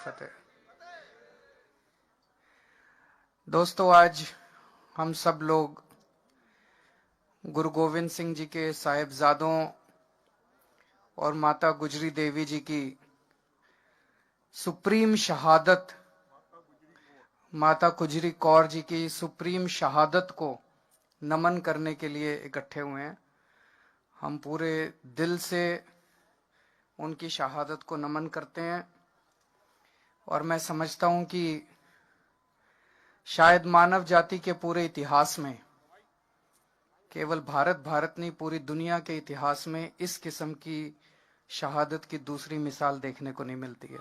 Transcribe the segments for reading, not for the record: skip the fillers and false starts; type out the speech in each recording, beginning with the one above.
फतेह। दोस्तों, आज हम सब लोग गुरु गोविंद सिंह जी के साहिबजादों और माता गुजरी देवी जी की सुप्रीम शहादत, माता गुजरी कौर जी की सुप्रीम शहादत को नमन करने के लिए इकट्ठे हुए हैं। हम पूरे दिल से उनकी शहादत को नमन करते हैं और मैं समझता हूं कि शायद मानव जाति के पूरे इतिहास में, केवल भारत नहीं पूरी दुनिया के इतिहास में इस किस्म की शहादत की दूसरी मिसाल देखने को नहीं मिलती है।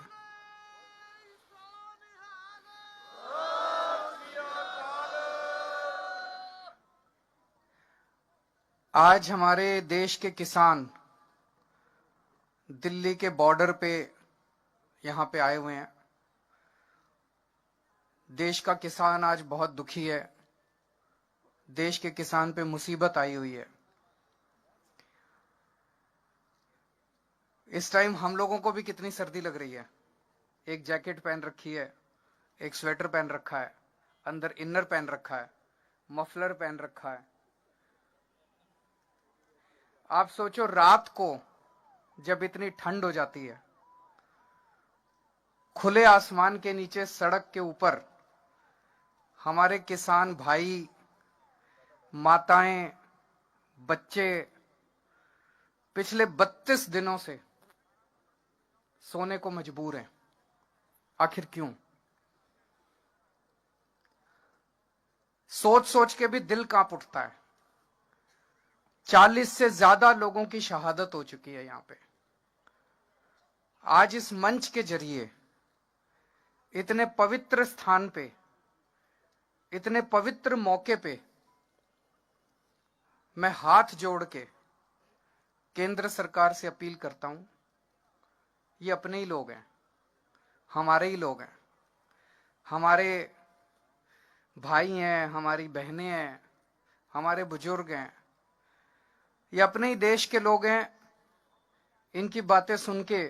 आज हमारे देश के किसान दिल्ली के बॉर्डर पे यहां पे आए हुए हैं। देश का किसान आज बहुत दुखी है। देश के किसान पे मुसीबत आई हुई है। इस टाइम हम लोगों को भी कितनी सर्दी लग रही है। एक जैकेट पहन रखी है, एक स्वेटर पहन रखा है, अंदर इनर पहन रखा है, मफलर पहन रखा है। आप सोचो, रात को जब इतनी ठंड हो जाती है, खुले आसमान के नीचे सड़क के ऊपर हमारे किसान भाई, माताएं, बच्चे पिछले 32 दिनों से सोने को मजबूर हैं। आखिर क्यों? सोच सोच के भी दिल कांप उठता है। 40 से ज्यादा लोगों की शहादत हो चुकी है यहां पे। आज इस मंच के जरिए, इतने पवित्र स्थान पे, इतने पवित्र मौके पे मैं हाथ जोड़ के केंद्र सरकार से अपील करता हूं। ये अपने ही लोग हैं, हमारे ही लोग हैं, हमारे भाई हैं, हमारी बहनें हैं, हमारे बुजुर्ग हैं। ये अपने ही देश के लोग हैं। इनकी बातें सुन के,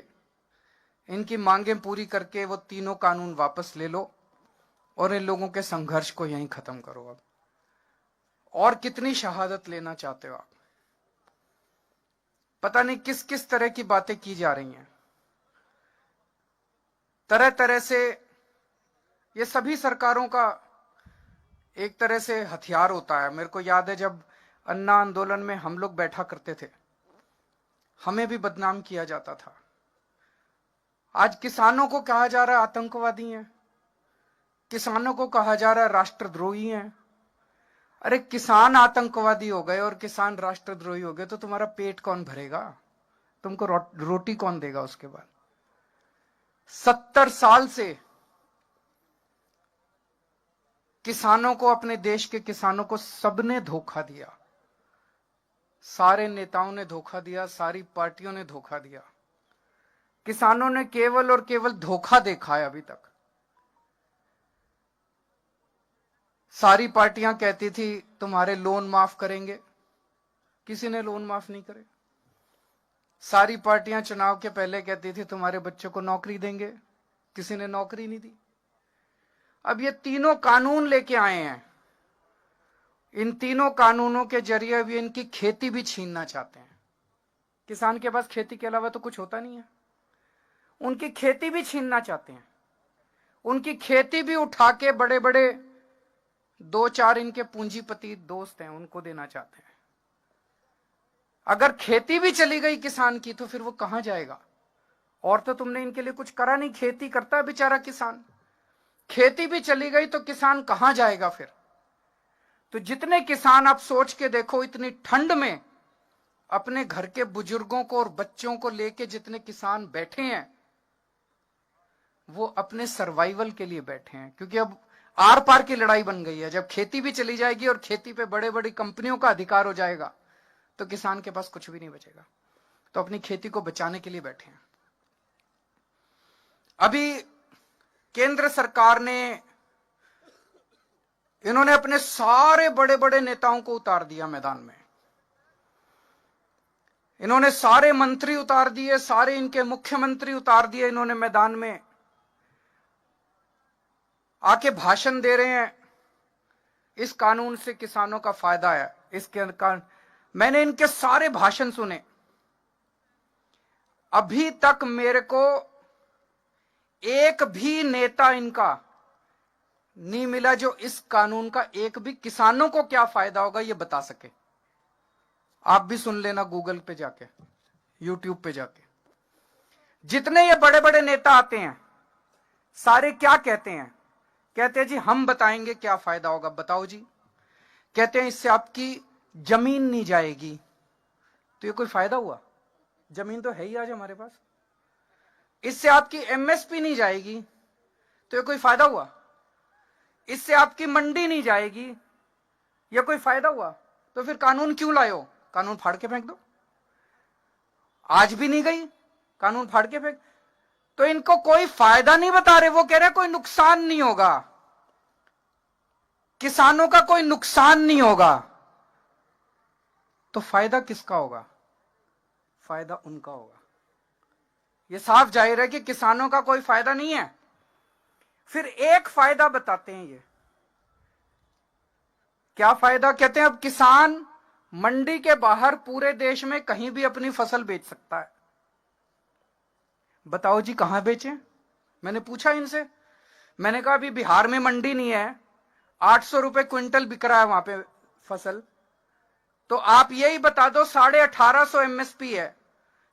इनकी मांगें पूरी करके वो तीनों कानून वापस ले लो और इन लोगों के संघर्ष को यहीं खत्म करो। अब और कितनी शहादत लेना चाहते हो आप? पता नहीं किस किस तरह की बातें की जा रही हैं। तरह तरह से ये सभी सरकारों का एक तरह से हथियार होता है। मेरे को याद है, जब अन्ना आंदोलन में हम लोग बैठा करते थे, हमें भी बदनाम किया जाता था। आज किसानों को कहा जा रहा है आतंकवादी हैं, किसानों को कहा जा रहा है राष्ट्रद्रोही हैं। अरे, किसान आतंकवादी हो गए और किसान राष्ट्रद्रोही हो गए तो तुम्हारा पेट कौन भरेगा? तुमको रोटी कौन देगा उसके बाद? 70 साल से किसानों को, अपने देश के किसानों को सबने धोखा दिया। सारे नेताओं ने धोखा दिया, सारी पार्टियों ने धोखा दिया। किसानों ने केवल और केवल धोखा देखा है अभी तक। सारी पार्टियां कहती थी तुम्हारे लोन माफ करेंगे, किसी ने लोन माफ नहीं करे। सारी पार्टियां चुनाव के पहले कहती थी तुम्हारे बच्चों को नौकरी देंगे, किसी ने नौकरी नहीं दी। अब ये तीनों कानून लेके आए हैं। इन तीनों कानूनों के जरिए भी इनकी खेती भी छीनना चाहते हैं। किसान के पास खेती के अलावा तो कुछ होता नहीं है। उनकी खेती भी छीनना चाहते हैं। उनकी खेती भी उठा के बड़े बड़े 2-4 इनके पूंजीपति दोस्त हैं, उनको देना चाहते हैं। अगर खेती भी चली गई किसान की तो फिर वो कहां जाएगा? और तो तुमने इनके लिए कुछ करा नहीं। खेती करता है बेचारा किसान। खेती भी चली गई तो किसान कहां जाएगा फिर? तो जितने किसान, आप सोच के देखो, इतनी ठंड में अपने घर के बुजुर्गों को और बच्चों को लेके जितने किसान बैठे हैं, वो अपने सर्वाइवल के लिए बैठे हैं। क्योंकि अब आर पार की लड़ाई बन गई है। जब खेती भी चली जाएगी और खेती पे बड़े बड़ी कंपनियों का अधिकार हो जाएगा तो किसान के पास कुछ भी नहीं बचेगा। तो अपनी खेती को बचाने के लिए बैठे हैं। अभी केंद्र सरकार ने, इन्होंने अपने सारे बड़े बड़े नेताओं को उतार दिया मैदान में। इन्होंने सारे मंत्री उतार दिए, सारे इनके मुख्यमंत्री उतार दिए इन्होंने मैदान में। आके भाषण दे रहे हैं, इस कानून से किसानों का फायदा है, इसके कारण मैंने इनके सारे भाषण सुने, अभी तक मेरे को एक भी नेता इनका नहीं मिला जो इस कानून का एक भी किसानों को क्या फायदा होगा ये बता सके। आप भी सुन लेना गूगल पे जाके, यूट्यूब पे जाके। जितने ये बड़े बड़े नेता आते हैं सारे क्या कहते हैं? कहते हैं जी हम बताएंगे क्या फायदा होगा। बताओ जी। कहते हैं इससे आपकी जमीन नहीं जाएगी। तो ये कोई फायदा हुआ? जमीन तो है ही आज हमारे पास। इससे आपकी एमएसपी नहीं जाएगी, तो ये कोई फायदा हुआ? इससे आपकी मंडी नहीं जाएगी, ये कोई फायदा हुआ? तो फिर कानून क्यों लाए हो? कानून फाड़ के फेंक दो। आज भी नहीं गई, कानून फाड़ के फेंक। तो इनको कोई फायदा नहीं बता रहे, वो कह रहे कोई नुकसान नहीं होगा, किसानों का कोई नुकसान नहीं होगा। तो फायदा किसका होगा? फायदा उनका होगा। ये साफ जाहिर है कि किसानों का कोई फायदा नहीं है। फिर एक फायदा बताते हैं, ये क्या फायदा? कहते हैं अब किसान मंडी के बाहर पूरे देश में कहीं भी अपनी फसल बेच सकता है। बताओ जी कहां बेचें? मैंने पूछा इनसे, मैंने कहा अभी बिहार में मंडी नहीं है, 800 रुपए क्विंटल बिक रहा है वहां पे फसल, तो आप यही बता दो 1850 एमएसपी है,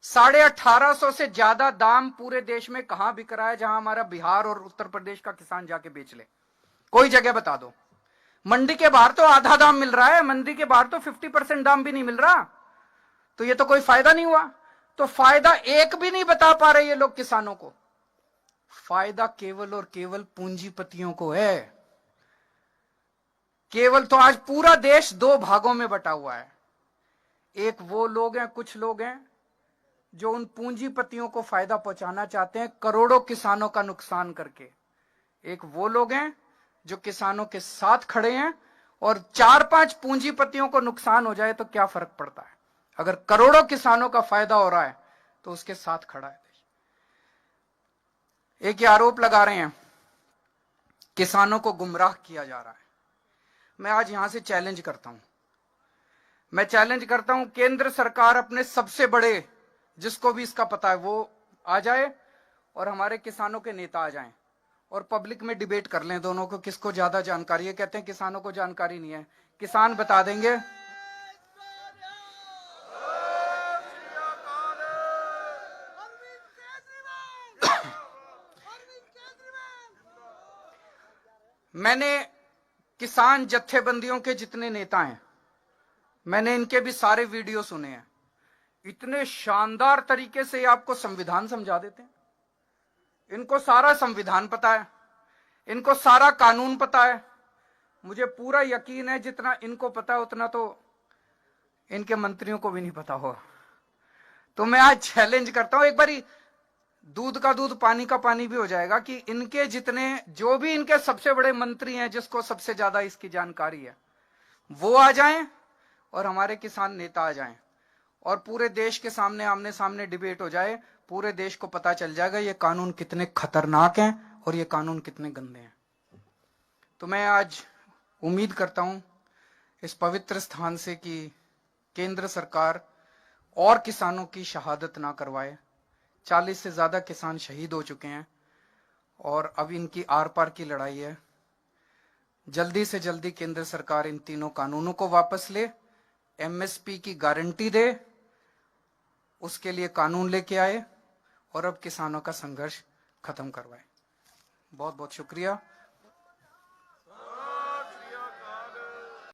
1850 से ज्यादा दाम पूरे देश में कहां बिक रहा है जहां हमारा बिहार और उत्तर प्रदेश का किसान जाके बेच ले? कोई जगह बता दो। मंडी के बाहर तो आधा दाम मिल रहा है, मंडी के बाहर तो 50% दाम भी नहीं मिल रहा। तो ये तो कोई फायदा नहीं हुआ। तो फायदा एक भी नहीं बता पा रहे ये लोग किसानों को। फायदा केवल और केवल पूंजीपतियों को है। केवल तो आज पूरा देश दो भागों में बटा हुआ है। एक वो लोग हैं, कुछ लोग हैं जो उन पूंजीपतियों को फायदा पहुंचाना चाहते हैं करोड़ों किसानों का नुकसान करके। एक वो लोग हैं जो किसानों के साथ खड़े हैं, और 4-5 पूंजीपतियों को नुकसान हो जाए तो क्या फर्क पड़ता है? अगर करोड़ों किसानों का फायदा हो रहा है तो उसके साथ खड़ा है देश। एक ये आरोप लगा रहे हैं किसानों को गुमराह किया जा रहा है। मैं आज यहां से चैलेंज करता हूं, मैं चैलेंज करता हूं केंद्र सरकार अपने सबसे बड़े, जिसको भी इसका पता है वो आ जाए और हमारे किसानों के नेता आ जाएं और पब्लिक में डिबेट कर लें दोनों को, किसको ज्यादा जानकारी है। कहते हैं किसानों को जानकारी नहीं है, किसान बता देंगे। मैंने किसान जत्थेबंदियों के जितने नेता हैं, मैंने इनके भी सारे वीडियो सुने हैं। इतने शानदार तरीके से आपको संविधान समझा देते हैं। इनको सारा संविधान पता है, इनको सारा कानून पता है। मुझे पूरा यकीन है जितना इनको पता है उतना तो इनके मंत्रियों को भी नहीं पता होगा। तो मैं आज चैलेंज करता हूं, एक बारी दूध का दूध पानी का पानी भी हो जाएगा कि इनके जितने, जो भी इनके सबसे बड़े मंत्री हैं, जिसको सबसे ज्यादा इसकी जानकारी है, वो आ जाएं और हमारे किसान नेता आ जाएं और पूरे देश के सामने आमने सामने डिबेट हो जाए। पूरे देश को पता चल जाएगा ये कानून कितने खतरनाक हैं और ये कानून कितने गंदे हैं। तो मैं आज उम्मीद करता हूं इस पवित्र स्थान से कि केंद्र सरकार और किसानों की शहादत ना करवाए। 40 से ज्यादा किसान शहीद हो चुके हैं और अब इनकी आर पार की लड़ाई है। जल्दी से जल्दी केंद्र सरकार इन तीनों कानूनों को वापस ले, एमएसपी की गारंटी दे, उसके लिए कानून लेके आए और अब किसानों का संघर्ष खत्म करवाए। बहुत बहुत शुक्रिया।